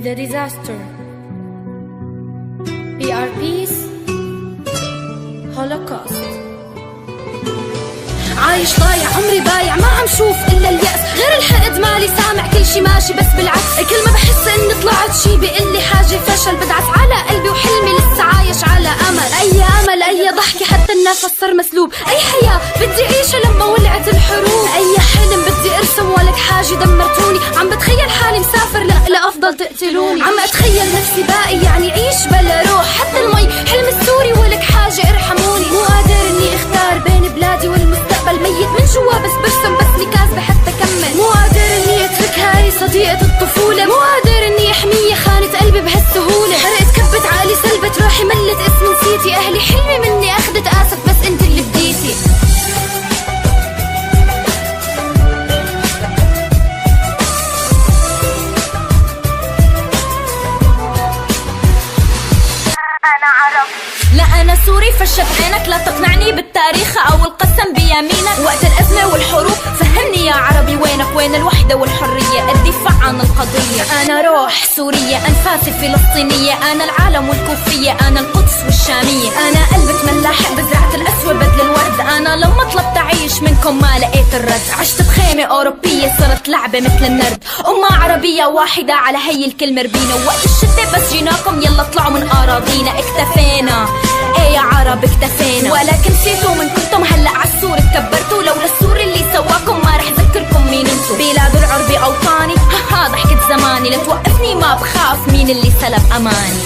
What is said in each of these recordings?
The disaster. PRP's Holocaust. عايش ضايع عمري بايع ما عم شوف إلا اليأس، غير الحقد مالي سامع كل شي ماشي بس بالعكس. كل ما بحس إني طلعت شي بقلي حاجة فشل، بدعس على قلبي وحلمي لسه عايش على أمل. أي أمل أي ضحكة حتى النفس صار مسلوب، أي حياة بدي عيشها لما ولعت الحروب، أي حلم بدي أرسم ولك حاجة دمرتوني. عم بتخيل حالي مسافر لأفضل تقتلوني، عم أتخيل نفسي باقي يعني عيش بلا روح. حتى المي حلم السوري ولك حاجة ارحموني. مو قادر إني اختار بين بلادي والمستقبل، ميت من جوا بس برسم بس كاسبة حتى كمل. مو قادر إني أترك هاي صديقة الطفولة، مو قادر إني أحميها خانت قلبي بهالسهولة. حرقت كبت عقلي سلبت روحي ملت اسمي نسيتي، أهلي حلمي مني أخدت آسف بس أنت اللي بديتي. أنا عرب. لا أنا سوري فشت عينك، لا تقنعني بالتاريخ أو القسم بيمينك. وقت الأزمة والحروب فهمني يا عربي وينك، وين الوحدة والحرية الدفاع عن القضية. أنا روح سورية أنفاسي فلسطينية، أنا العالم والكوفية، أنا القدس والشامية. أنا قلبك ملاحق بزرعة الأسود بدل الورد، أنا لما طلبت أعيش منكم ما لقيت الرد. عشت بخيمة أوروبية صرت لعبة مثل النرد، أمة عربية واحدة على هي الكلمة ربينا. ووقت الشدة بس جيناكم يلا طلعوا من أراضينا. اكتفينا ايه يا عرب اكتفينا، ولكن نسيتوا من كنتم هلأ عالسور تكبرتوا. لولا السور اللي سواكم ما رح ذكركم مين انتو. بلاد العرب أوطاني ها ضحكة زماني، لا توقفني ما بخاف مين اللي سلب أماني.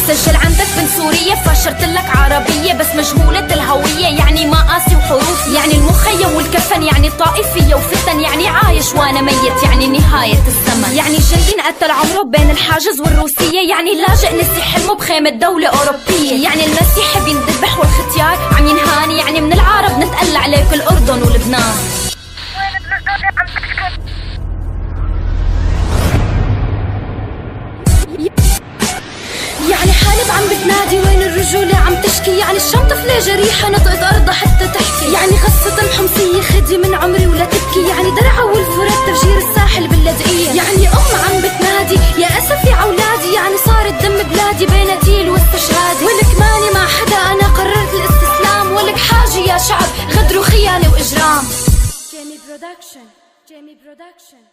سجل عندك بنت سورية فاشرت لك عربية بس مجهولة الهوية، يعني ما قاسي وحروف، يعني المخيم والكفن، يعني طائفية وفتن، يعني عايش وانا ميت، يعني نهاية الزمن، يعني جايين قتل عمره بين الحاجز والروسية، يعني لاجئ نسي حلمه بخيمة دولة أوروبية، يعني المسيح بينذبح والختيار عم ينهاني، يعني من العرب نتقل عليك الأردن ولبنان. يعني حالب عم بتنادي وين الرجولة عم تشكي، يعني الشام طفلة جريحة نطقت أرضها حتى تحكي، يعني غصة الحمصية خدي من عمري ولا تبكي، يعني درعا والفرات تفجير الساحل باللدقية، يعني أم عم بتنادي يا أسف يا عولادي، يعني صار الدم بلادي بين تيل واستشهادي، ولك ماني مع حدا أنا قررت الاستسلام، ولك حاجة يا شعب غدر وخيانة وإجرام. جيمي برودكشن.